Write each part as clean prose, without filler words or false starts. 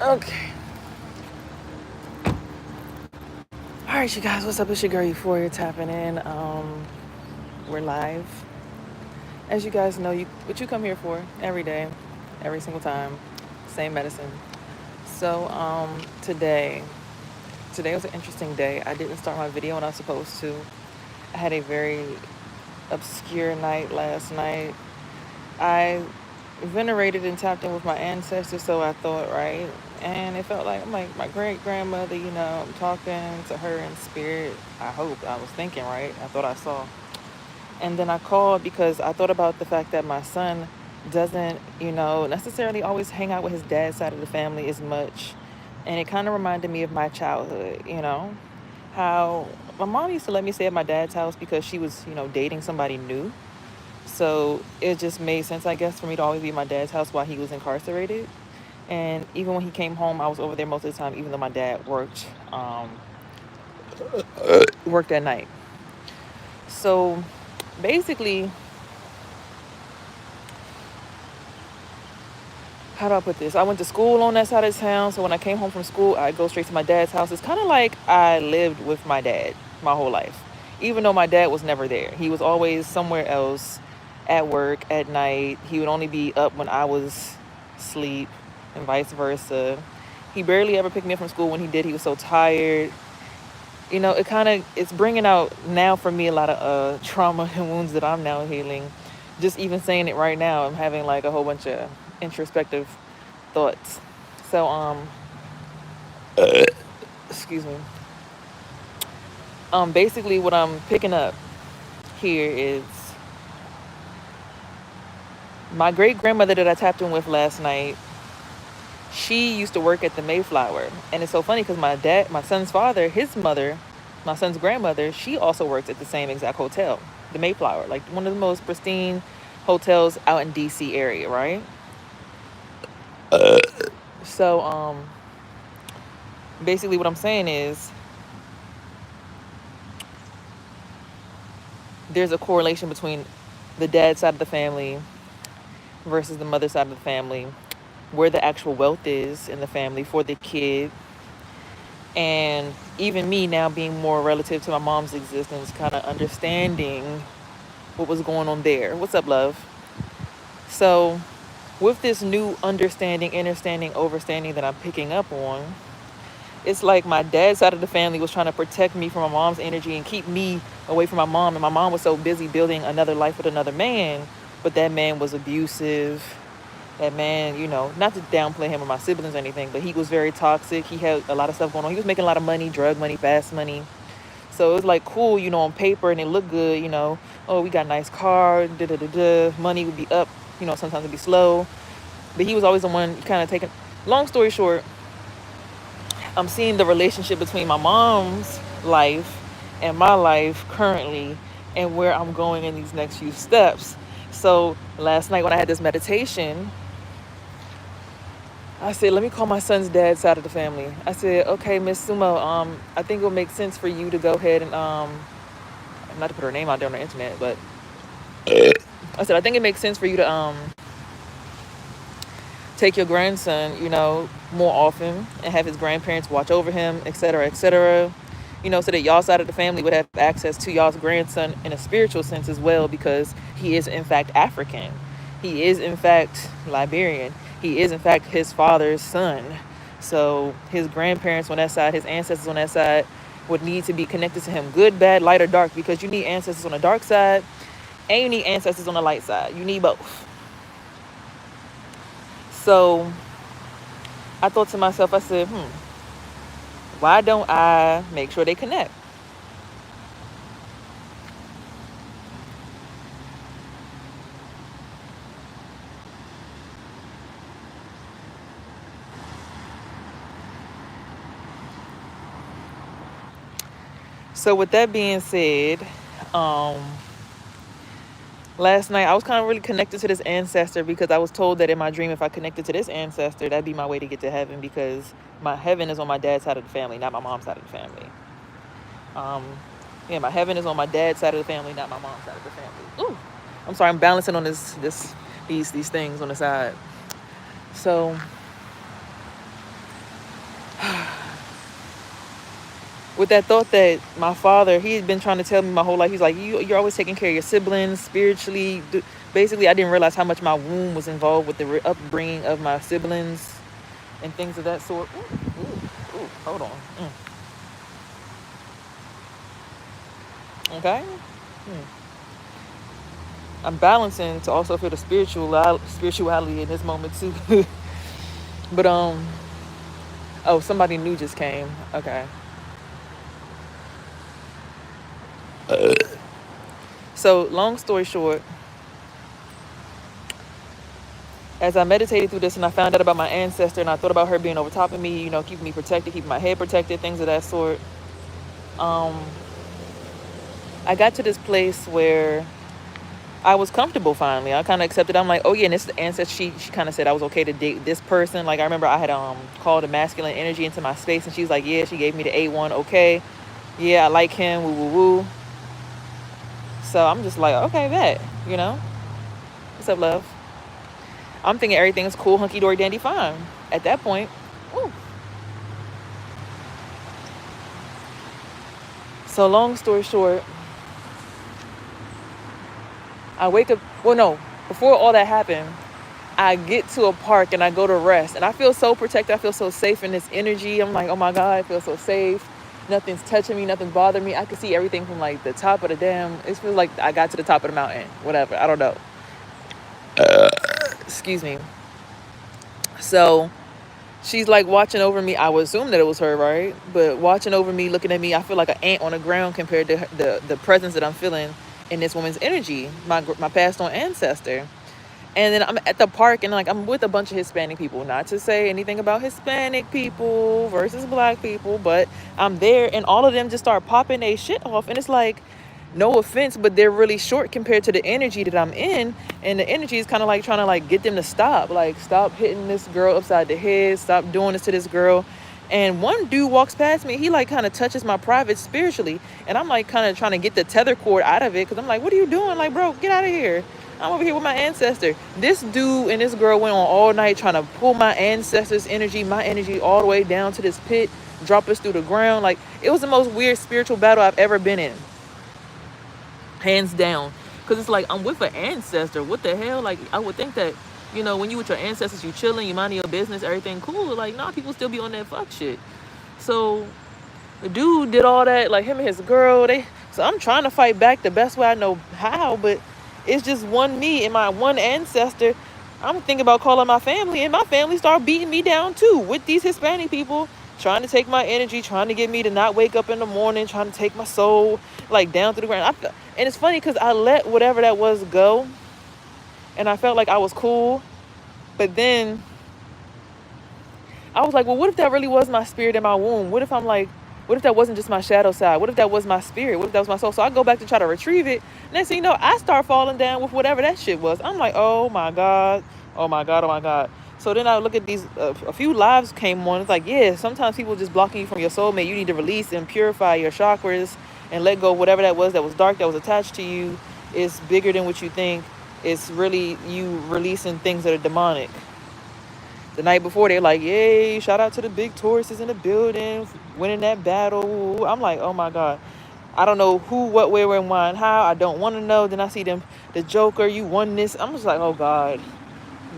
Okay. Alright, you guys, what's up? It's your girl Euphoria tapping in. We're live. As you guys know, what you come here for every day, every single time. Same medicine. So, today was an interesting day. I didn't start my video when I was supposed to. I had a very obscure night last night. I venerated and tapped in with my ancestors, so I thought, right? And it felt like I'm like my great grandmother, I'm talking to her in spirit. I hope. I was thinking, right? I thought I saw. And then I called because I thought about the fact that my son doesn't, necessarily always hang out with his dad's side of the family as much. And it kind of reminded me of my childhood, how my mom used to let me stay at my dad's house because she was, dating somebody new. So it just made sense, I guess, for me to always be at my dad's house while he was incarcerated. And even when he came home, I was over there most of the time, even though my dad worked at night. So basically, how do I put this? I went to school on that side of town, so when I came home from school, I'd go straight to my dad's house. It's kind of like I lived with my dad my whole life, even though my dad was never there. He was always somewhere else, at work, at night. He would only be up when I was asleep, and vice versa. He barely ever picked me up from school. When he did, he was so tired. It's bringing out now for me a lot of trauma and wounds that I'm now healing. Just even saying it right now, I'm having like a whole bunch of introspective thoughts. So excuse me. Basically what I'm picking up here is my great grandmother that I tapped in with last night. She used to work at the Mayflower, and it's so funny because my son's father, his mother, my son's grandmother, she also works at the same exact hotel, the Mayflower, like one of the most pristine hotels out in DC area, right? So basically what I'm saying is there's a correlation between the dad side of the family versus the mother side of the family, where the actual wealth is in the family for the kid. And even me now being more relative to my mom's existence, kind of understanding what was going on there. What's up, love? So, with this new understanding, understanding, overstanding that I'm picking up on, it's like my dad's side of the family was trying to protect me from my mom's energy and keep me away from my mom. And my mom was so busy building another life with another man, but that man was abusive. That man, not to downplay him or my siblings or anything, but he was very toxic. He had a lot of stuff going on. He was making a lot of money, drug money, fast money. So it was like cool, on paper, and it looked good, Oh, we got a nice car, da da da da. Money would be up, sometimes it'd be slow. But he was always the one kind of taking. Long story short, I'm seeing the relationship between my mom's life and my life currently and where I'm going in these next few steps. So last night when I had this meditation, I said, let me call my son's dad's side of the family. I said, okay, Miss Sumo, I think it'll make sense for you to go ahead and, not to put her name out there on the internet, but I said, I think it makes sense for you to take your grandson, more often and have his grandparents watch over him, et cetera, so that y'all side of the family would have access to y'all's grandson in a spiritual sense as well, because he is in fact African. He is in fact Liberian. He is in fact his father's son. So his grandparents on that side, his ancestors on that side would need to be connected to him, good, bad, light, or dark, because you need ancestors on the dark side and you need ancestors on the light side. You need both. So I thought to myself, I said, why don't I make sure they connect? So with that being said, last night I was kind of really connected to this ancestor because I was told that in my dream, if I connected to this ancestor, that'd be my way to get to heaven, because my heaven is on my dad's side of the family, not my mom's side of the family. My heaven is on my dad's side of the family, not my mom's side of the family. Ooh, I'm sorry, I'm balancing on these things on the side. So with that thought that my father, he had been trying to tell me my whole life. He's like, you're always taking care of your siblings spiritually. Basically, I didn't realize how much my womb was involved with the upbringing of my siblings and things of that sort. Hold on. Okay. I'm balancing to also feel the spirituality in this moment too. But oh, somebody new just came. Okay. So long story short, as I meditated through this and I found out about my ancestor and I thought about her being over top of me, keeping me protected, keeping my head protected, things of that sort. I got to this place where I was comfortable finally. I kind of accepted. I'm like, oh yeah, and this is the ancestor. She kind of said I was okay to date this person. Like I remember I had called a masculine energy into my space, and she's like, yeah, she gave me the A1. Okay, yeah, I like him. Woo woo woo. So I'm just like, okay, bet. What's up, love? I'm thinking everything's cool, hunky dory, dandy, fine. At that point, woo. So long story short, I wake up. Well, no, before all that happened, I get to a park and I go to rest and I feel so protected. I feel so safe in this energy. I'm like, oh my God, I feel so safe. Nothing's touching me. Nothing's bothering me. I can see everything from like the top of the damn. It feels like I got to the top of the mountain. Whatever. I don't know. Excuse me. So she's like watching over me. I would assume that it was her, right? But watching over me, looking at me, I feel like an ant on the ground compared to the presence that I'm feeling in this woman's energy, my passed on ancestor. And then I'm at the park and like I'm with a bunch of Hispanic people. Not to say anything about Hispanic people versus black people, but I'm there and all of them just start popping their shit off. And it's like, no offense, but they're really short compared to the energy that I'm in. And the energy is kind of like trying to like get them to stop. Like, stop hitting this girl upside the head. Stop doing this to this girl. And one dude walks past me. He like kind of touches my private spiritually. And I'm like kind of trying to get the tether cord out of it. Because I'm like, what are you doing? Like, bro, get out of here. I'm over here with my ancestor. This dude and this girl went on all night trying to pull my ancestor's energy, my energy all the way down to this pit, drop us through the ground. Like, it was the most weird spiritual battle I've ever been in. Hands down. Because it's like, I'm with an ancestor. What the hell? Like, I would think that, when you with your ancestors, you chilling, you minding your business, everything cool. Like, nah, people still be on that fuck shit. So the dude did all that, like him and his girl. So I'm trying to fight back the best way I know how, but it's just one me and my one ancestor. I'm thinking about calling my family, and my family start beating me down too with these Hispanic people trying to take my energy, trying to get me to not wake up in the morning, trying to take my soul like down to the ground. And it's funny because I let whatever that was go, and I felt like I was cool. But then I was like, well, what if that really was my spirit in my womb? What if that wasn't just my shadow side? What if that was my spirit? What if that was my soul? So I go back to try to retrieve it. Next thing you know, I start falling down with whatever that shit was. I'm like, oh my God, oh my God, oh my God. So then I look at these, a few lives came on. It's like, yeah, sometimes people just blocking you from your soulmate. You need to release and purify your chakras and let go of whatever that was dark, that was attached to you. It's bigger than what you think. It's really you releasing things that are demonic. The night before, they're like, yay, shout out to the big Tauruses in the building, winning that battle. I'm like, oh my God. I don't know who, what, where, when, why, and how. I don't want to know. Then I see them, the Joker, you won this. I'm just like, oh God.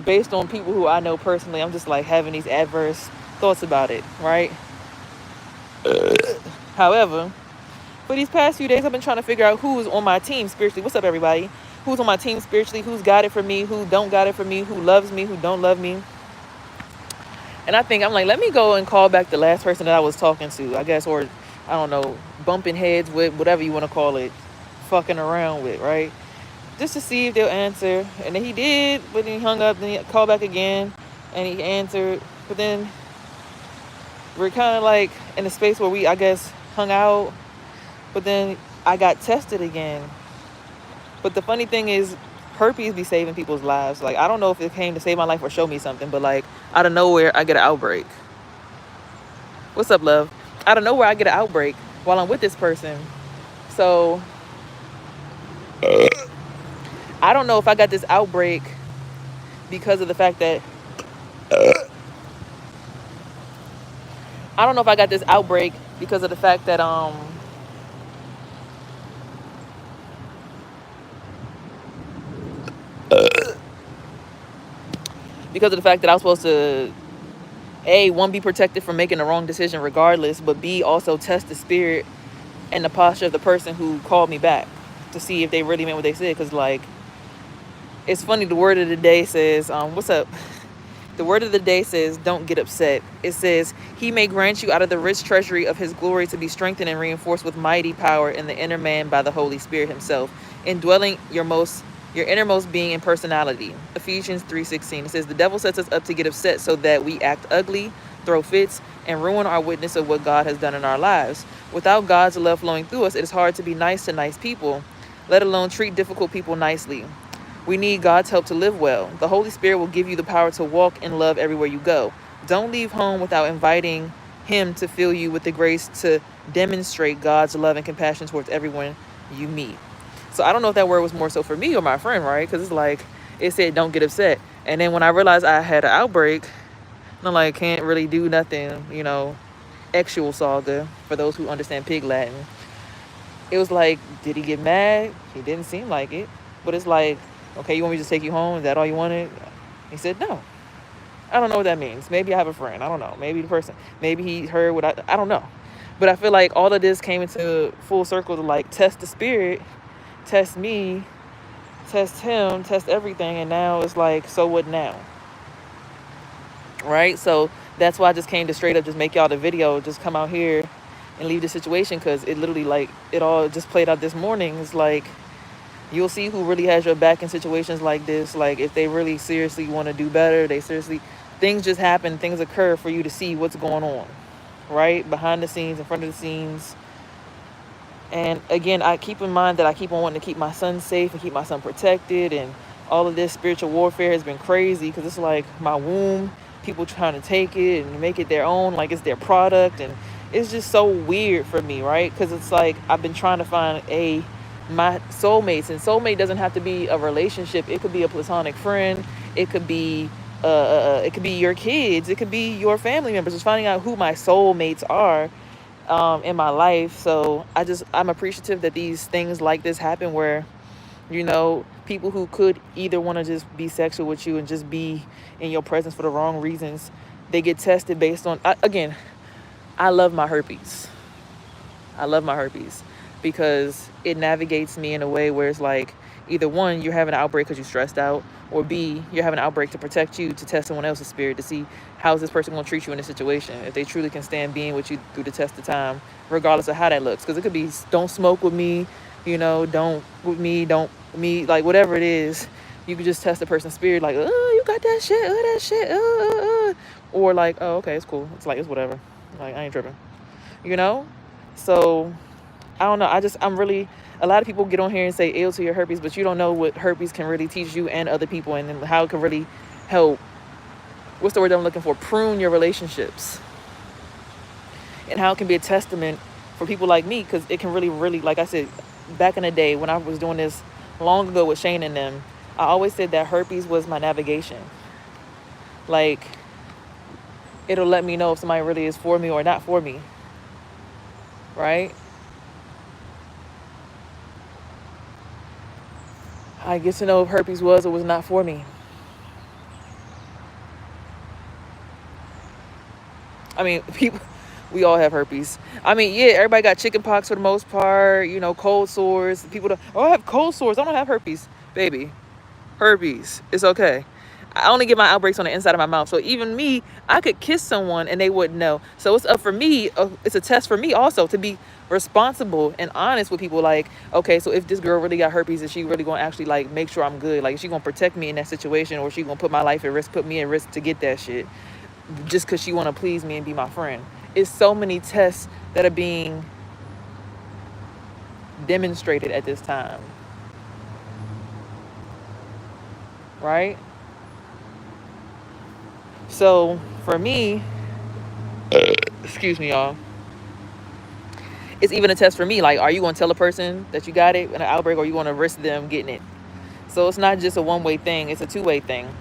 Based on people who I know personally, I'm just like having these adverse thoughts about it, right? However, for these past few days, I've been trying to figure out who's on my team spiritually. What's up, everybody? Who's on my team spiritually? Who's got it for me? Who don't got it for me? Who loves me? Who don't love me? And I'm like, let me go and call back the last person that I was talking to, I guess, or I don't know, bumping heads with, whatever you want to call it, fucking around with, right? Just to see if they'll answer. And then he did, but then he hung up, then he called back again, and he answered. But then we're kind of like in a space where we, I guess, hung out. But then I got tested again. But the funny thing is, herpes be saving people's lives. Like, I don't know if it came to save my life or show me something, but like, out of nowhere, I get an outbreak. What's up, love? Out of nowhere, I get an outbreak while I'm with this person. So I don't know if I got this outbreak because of the fact that I don't know if I got this outbreak because of the fact that I was supposed to one, be protected from making the wrong decision regardless, but B, also test the spirit and the posture of the person who called me back to see if they really meant what they said. Because, like, it's funny, the word of the day says, what's up? The word of the day says, don't get upset. It says, he may grant you out of the rich treasury of his glory to be strengthened and reinforced with mighty power in the inner man by the Holy Spirit himself, indwelling your innermost being and personality. Ephesians 3:16. It says, the devil sets us up to get upset so that we act ugly, throw fits, and ruin our witness of what God has done in our lives. Without God's love flowing through us, it is hard to be nice to nice people, let alone treat difficult people nicely. We need God's help to live well. The Holy Spirit will give you the power to walk in love everywhere you go. Don't leave home without inviting him to fill you with the grace to demonstrate God's love and compassion towards everyone you meet. So I don't know if that word was more so for me or my friend, right? Because it's like, it said, don't get upset. And then when I realized I had an outbreak, I'm like, can't really do nothing, actual saga, for those who understand pig Latin. It was like, did he get mad? He didn't seem like it. But it's like, okay, you want me to just take you home? Is that all you wanted? He said, no. I don't know what that means. Maybe I have a friend. I don't know. Maybe the person, maybe he heard what I don't know. But I feel like all of this came into full circle to, like, test the spirit, test me, test him, test everything. And now it's like, so what now? Right? So that's why I just came to straight up just make y'all the video, just come out here and leave the situation, because it literally, like, it all just played out this morning. It's like, you'll see who really has your back in situations like this. Like, if they really seriously want to do better, things just happen, things occur for you to see what's going on, right? Behind the scenes, in front of the scenes. And again, I keep in mind that I keep on wanting to keep my son safe and keep my son protected. And all of this spiritual warfare has been crazy, because it's like my womb, people trying to take it and make it their own, like it's their product. And it's just so weird for me, right? Because it's like I've been trying to find my soulmates, and soulmate doesn't have to be a relationship. It could be a platonic friend. It could be your kids. It could be your family members. Just finding out who my soulmates are in my life. So I'm appreciative that these things like this happen, where people who could either want to just be sexual with you and just be in your presence for the wrong reasons, they get tested based on, again, I love my herpes. Because it navigates me in a way where it's like, either one, you're having an outbreak because you're stressed out, or B, you're having an outbreak to protect you, to test someone else's spirit, to see how is this person going to treat you in this situation, if they truly can stand being with you through the test of time, regardless of how that looks. Because it could be, don't smoke with me, don't like, whatever it is. You could just test the person's spirit, like, oh, you got that shit, or like, oh, okay, it's cool, it's like, it's whatever, like, I ain't tripping, so I don't know. A lot of people get on here and say ill to your herpes, but you don't know what herpes can really teach you and other people, and how it can really help, what's the word I'm looking for? Prune your relationships. And how it can be a testament for people like me, because it can really, really, like I said, back in the day when I was doing this long ago with Shane and them, I always said that herpes was my navigation. Like, it'll let me know if somebody really is for me or not for me. Right? I get to know if herpes was or was not for me. I mean, we all have herpes. I mean, yeah, everybody got chicken pox for the most part, cold sores. People don't, I have cold sores. I don't have herpes. Baby, herpes. It's okay. I only get my outbreaks on the inside of my mouth. So even me, I could kiss someone and they wouldn't know. So it's up for me. It's a test for me also to be responsible and honest with people. Like, okay, so if this girl really got herpes, is she really going to actually, like, make sure I'm good? Like, is she going to protect me in that situation, or is she going to put my life at risk, put me at risk to get that shit just because she want to please me and be my friend? It's so many tests that are being demonstrated at this time. Right? So for me, excuse me, y'all, it's even a test for me. Like, are you going to tell a person that you got it in an outbreak, or are you going to risk them getting it? So it's not just a one-way thing. It's a two-way thing.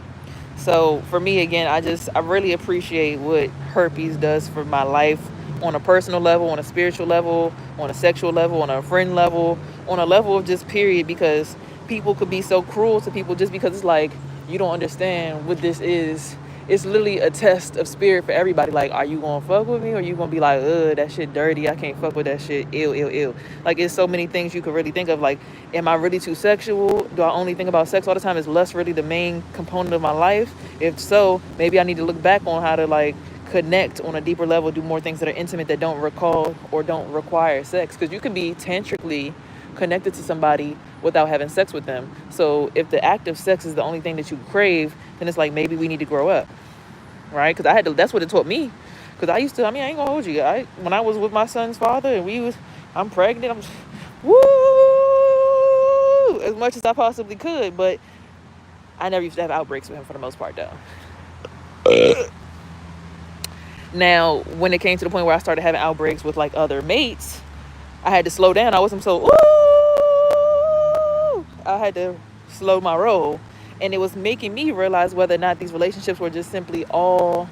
So for me, again, I really appreciate what herpes does for my life on a personal level, on a spiritual level, on a sexual level, on a friend level, on a level of just period, because people could be so cruel to people just because it's like, you don't understand what this is. It's literally a test of spirit for everybody. Like, are you gonna fuck with me, or are you gonna be like, ugh, that shit dirty, I can't fuck with that shit, ew, ew, ew. Like, it's so many things you could really think of. Like, am I really too sexual? Do I only think about sex all the time? Is lust really the main component of my life? If so, maybe I need to look back on how to like connect on a deeper level, do more things that are intimate, that don't recall or don't require sex. Because you can be tantrically connected to somebody without having sex with them. So if the act of sex is the only thing that you crave, then it's like, maybe we need to grow up, right? Because I had to. That's what it taught me. Because I used to. I mean, I ain't gonna hold you. When I was with my son's father, and I'm pregnant. I'm woo, as much as I possibly could, but I never used to have outbreaks with him for the most part, though. Now, when it came to the point where I started having outbreaks with like other mates, I had to slow down. I wasn't so ooh. I had to slow my roll, and it was making me realize whether or not these relationships were just simply all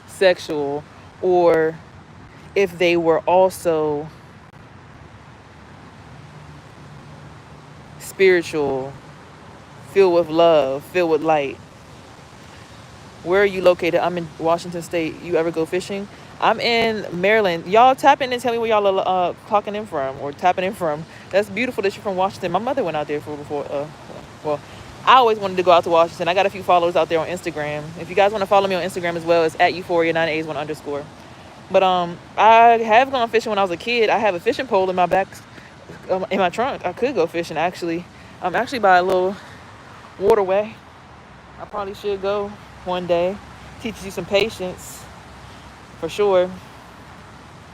sexual, or if they were also spiritual, filled with love, filled with light. Where are you located? I'm in Washington State. You ever go fishing? I'm in Maryland. Y'all tap in and tell me where y'all are clocking in from, or tapping in from. That's beautiful that you're from Washington. My mother went out there before. Well, I always wanted to go out to Washington. I got a few followers out there on Instagram. If you guys want to follow me on Instagram as well, it's at Euphoria 981_. But I have gone fishing when I was a kid. I have a fishing pole in my back, in my trunk. I could go fishing actually. I'm actually by a little waterway. I probably should go one day. Teaches you some patience, for sure.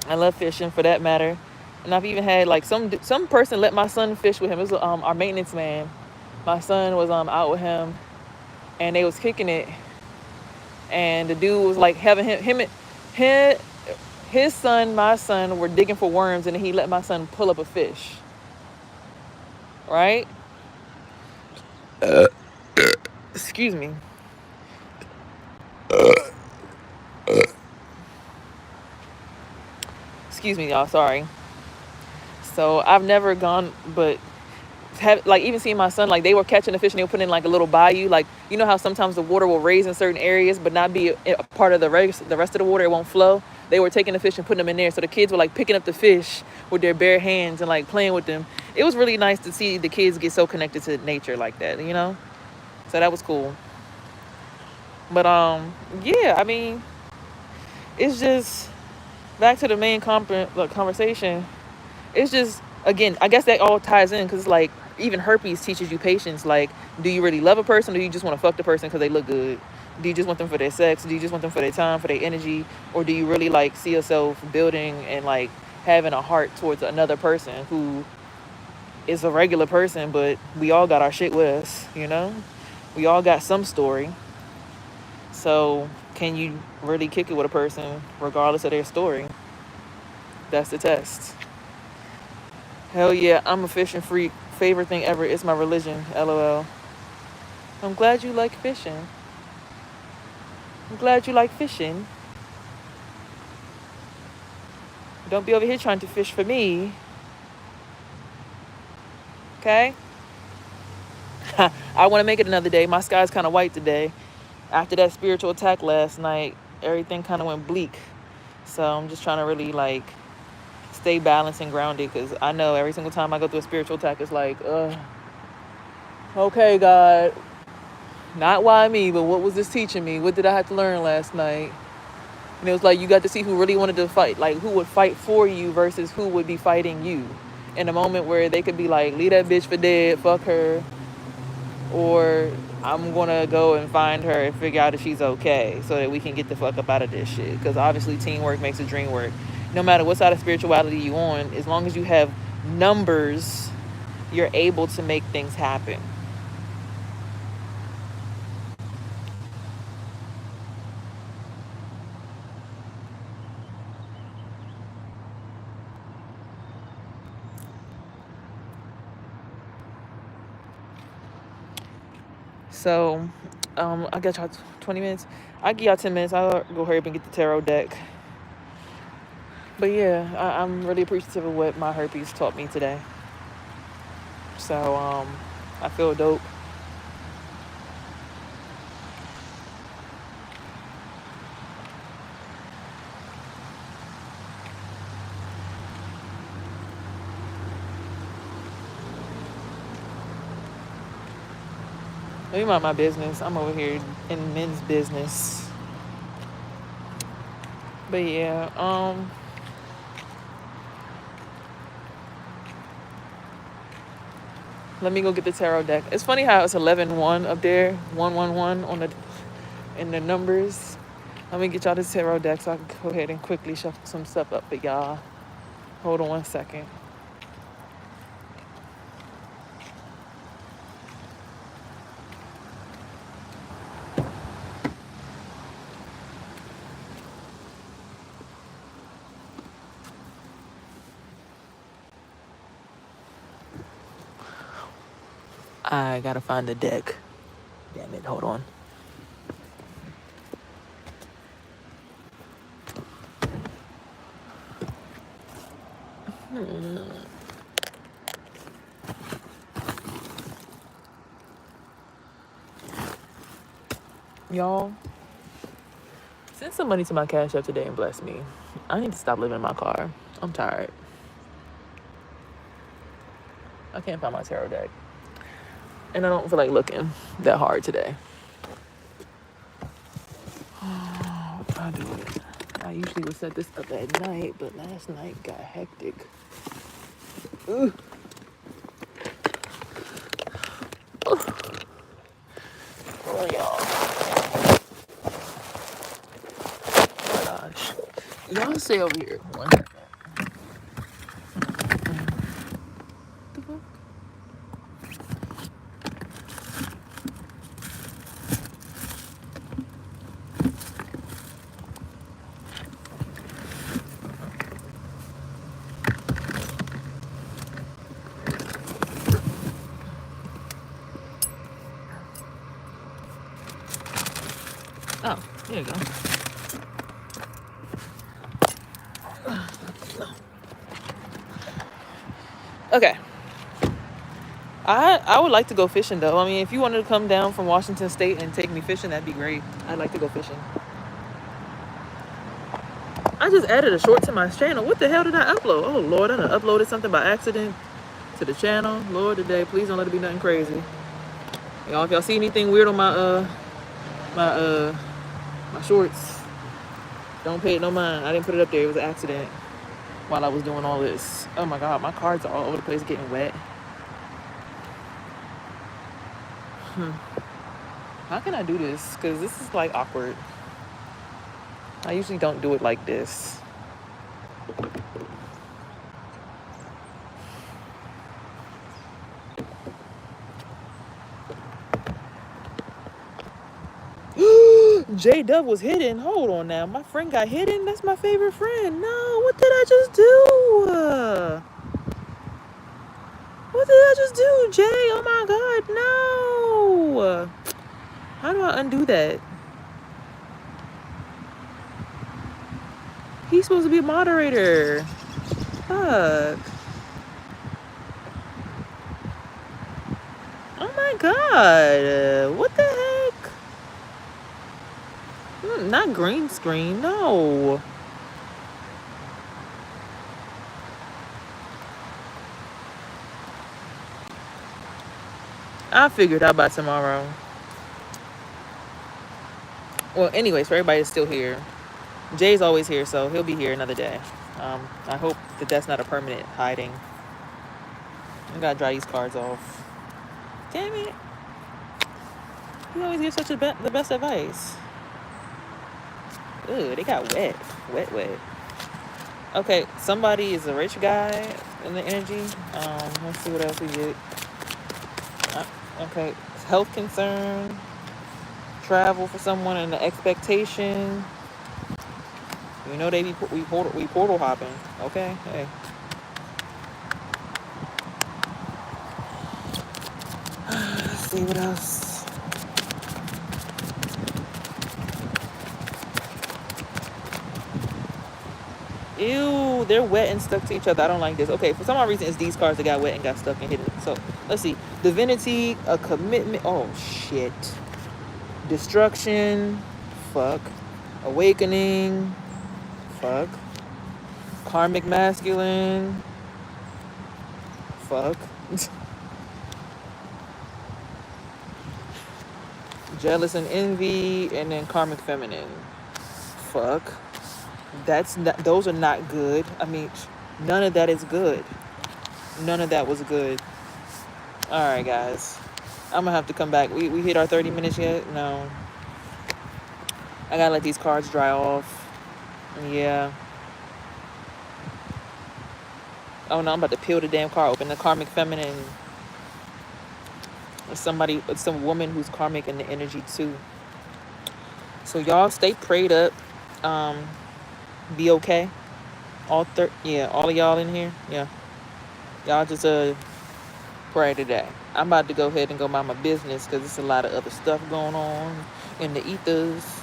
I love fishing for that matter. And I've even had like some person let my son fish with him. It was our maintenance man. My son was out with him, and they was kicking it. And the dude was like having his son, my son, were digging for worms, and he let my son pull up a fish. Right? Excuse me. Excuse me, y'all. Sorry. So I've never gone, but like even seeing my son, like they were catching the fish and they were putting in like a little bayou. Like, you know how sometimes the water will raise in certain areas but not be a part of the rest of the water. It won't flow. They were taking the fish and putting them in there. So the kids were like picking up the fish with their bare hands and like playing with them. It was really nice to see the kids get so connected to nature like that, you know? So that was cool. But yeah, I mean, it's just back to the main conversation. It's just, again, I guess that all ties in, because like even herpes teaches you patience. Like, do you really love a person, or do you just want to fuck the person because they look good? Do you just want them for their sex? Do you just want them for their time, for their energy? Or do you really like see yourself building and like having a heart towards another person who is a regular person, but we all got our shit with us, you know? We all got some story. So can you really kick it with a person regardless of their story? That's the test. Hell yeah, I'm a fishing freak. Favorite thing ever. It's my religion. LOL. I'm glad you like fishing. I'm glad you like fishing. Don't be over here trying to fish for me. Okay? I want to make it another day. My sky's kind of white today. After that spiritual attack last night, everything kind of went bleak. So I'm just trying to really like stay balanced and grounded, because I know every single time I go through a spiritual attack, it's like, okay, God, not why me, but what was this teaching me? What did I have to learn last night? And it was like, you got to see who really wanted to fight, like who would fight for you versus who would be fighting you. In a moment where they could be like, leave that bitch for dead, fuck her, or I'm gonna go and find her and figure out if she's okay so that we can get the fuck up out of this shit. Because obviously teamwork makes the dream work. No matter what side of spirituality you on, as long as you have numbers, you're able to make things happen. So I got y'all 20 minutes. I give y'all 10 minutes. I'll go hurry up and get the tarot deck. But yeah, I'm really appreciative of what my herpes taught me today. So I feel dope. Let me mind my business. I'm over here in men's business. But yeah, let me go get the tarot deck. It's funny how it's 11-1 up there, 111 on the in the numbers. Let me get y'all this tarot deck so I can go ahead and quickly shuffle some stuff up for y'all. Hold on 1 second. I gotta find the deck. Damn it, hold on. Y'all, send some money to my Cash App today and bless me. I need to stop living in my car. I'm tired. I can't find my tarot deck. And I don't feel like looking that hard today. I'll do it. I usually would set this up at night, but last night got hectic. Ugh. Oh, y'all. Oh, gosh. Y'all stay over here. 1 second. The fuck? Oh, there you go. Okay. I would like to go fishing though. I mean, if you wanted to come down from Washington State and take me fishing, that'd be great. I'd like to go fishing. I just added a short to my channel. What the hell did I upload? Oh Lord, I done uploaded something by accident to the channel. Lord, today, please don't let it be nothing crazy. Y'all, if y'all see anything weird on my shorts, don't pay it no mind. I didn't put it up there. It was an accident while I was doing all this. Oh my God, my cards are all over the place getting wet. How can I do this? Because this is like awkward. I usually don't do it like this. J Dub was hidden. Hold on now. My friend got hidden? That's my favorite friend. No, what did I just do? What did I just do, Jay? Oh my God, no. How do I undo that? He's supposed to be a moderator. Fuck. Oh my God. What the heck? Not green screen, no. I'll figure it out by tomorrow. Well, anyways, for everybody that's still here, Jay's always here, so he'll be here another day. I hope that that's not a permanent hiding. I gotta dry these cards off. Damn it. You always give such the best advice. Ooh, they got wet. Wet. Okay, somebody is a rich guy in the energy. Let's see what else we get. Okay, health concern. Travel for someone and the expectation. You know we portal hopping. Okay, hey. Let's see what else. Ew, they're wet and stuck to each other. I don't like this. Okay, for some odd reason, it's these cards that got wet and got stuck and hidden. So, let's see. Divinity, a commitment. Oh, shit. Destruction. Fuck. Awakening. Fuck. Karmic masculine. Fuck. Jealous and envy. And then karmic feminine. Fuck. Those are not good. I mean, none of that is good. None of that was good. All right, guys. I'm gonna have to come back. We hit our 30 minutes yet? No. I gotta let these cards dry off. Yeah. Oh no, I'm about to peel the damn card open. The karmic feminine. It's some woman who's karmic in the energy too. So y'all stay prayed up. Be okay. All of y'all in here. Yeah. Y'all just pray today. I'm about to go ahead and go mind my business because there's a lot of other stuff going on in the ethers.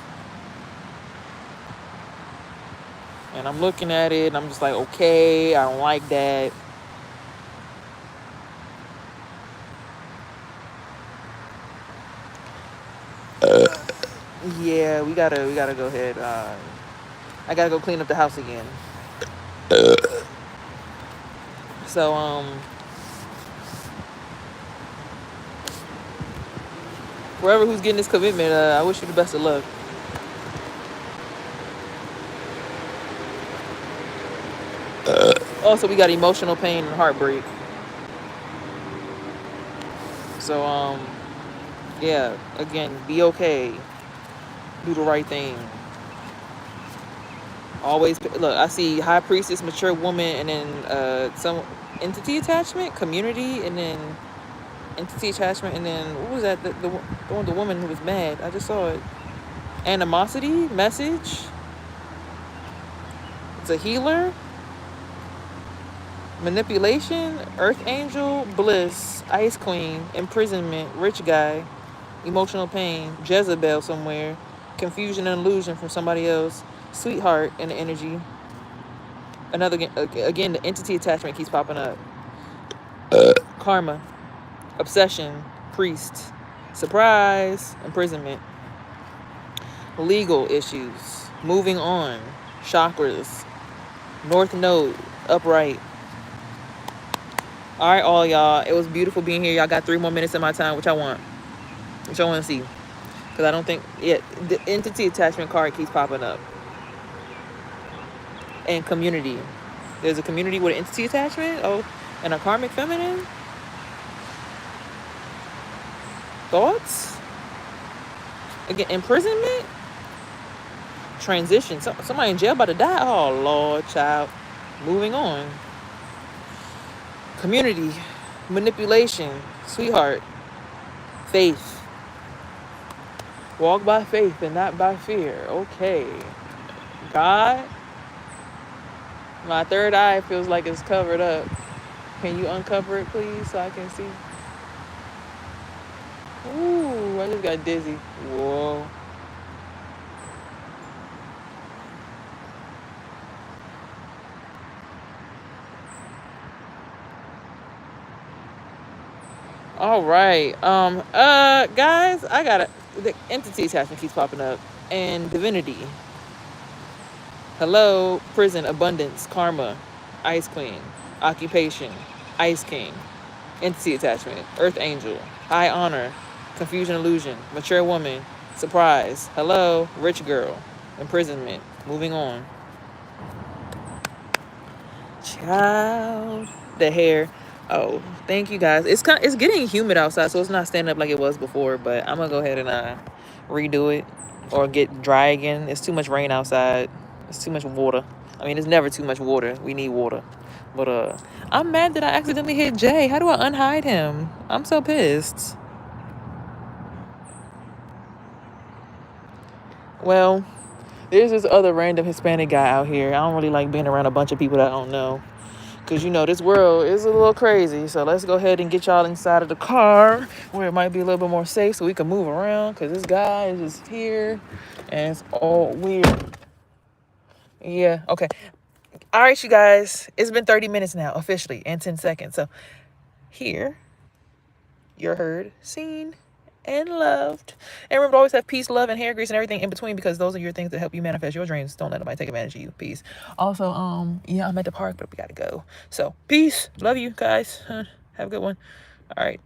And I'm looking at it and I'm just like, okay, I don't like that. Yeah, we gotta go ahead. I gotta go clean up the house again. So whoever who's getting this commitment, I wish you the best of luck. Also, we got emotional pain and heartbreak. So yeah, again, be okay. Do the right thing. Always look. I see high priestess, mature woman, and then some entity attachment, community, and then entity attachment, and then what was that? The woman who was mad. I just saw it. Animosity, message. It's a healer. Manipulation, earth angel, bliss, ice queen, imprisonment, rich guy, emotional pain, Jezebel somewhere, confusion and illusion from somebody else, sweetheart in the energy. Again, the entity attachment keeps popping up. Karma, obsession, priest, surprise, imprisonment, legal issues, moving on, chakras, north node, upright. All right, all y'all. It was beautiful being here. Y'all got 3 more minutes of my time. What y'all want? What y'all want to see? Because I don't think... Yeah, the entity attachment card keeps popping up. And community. There's a community with an entity attachment. Oh, and a karmic feminine. Thoughts? Again, imprisonment. Transition. Somebody in jail about to die. Oh, Lord, child. Moving on. Community, manipulation, sweetheart, faith. Walk by faith and not by fear. Okay. God, my third eye feels like it's covered up. Can you uncover it, please, so I can see? Ooh, I just got dizzy. Whoa. All right. Guys, the entity attachment keeps popping up. And divinity. Hello, prison, abundance, karma, ice queen, occupation, ice king, entity attachment, earth angel, high honor, confusion illusion, mature woman, surprise, hello, rich girl, imprisonment, moving on. Child, the hair. Oh, thank you guys. It's getting humid outside, so it's not standing up like it was before. But I'm gonna go ahead and redo it or get dry again. It's too much rain outside. It's too much water. I mean, it's never too much water. We need water. But I'm mad that I accidentally hit Jay. How do I unhide him? I'm so pissed. Well, there's this other random Hispanic guy out here. I don't really like being around a bunch of people that I don't know. Because, you know, this world is a little crazy. So let's go ahead and get y'all inside of the car where it might be a little bit more safe so we can move around. Because this guy is just here and it's all weird. Yeah, okay. All right, you guys, it's been 30 minutes now, officially, and 10 seconds. So here, you're heard, seen, and loved. And remember to always have peace, love, and hair grease and everything in between, because those are your things that help you manifest your dreams. Don't let nobody take advantage of you. Peace. Also, yeah, I'm at the park, but we gotta go. So peace. Love you guys. Have a good one. All right.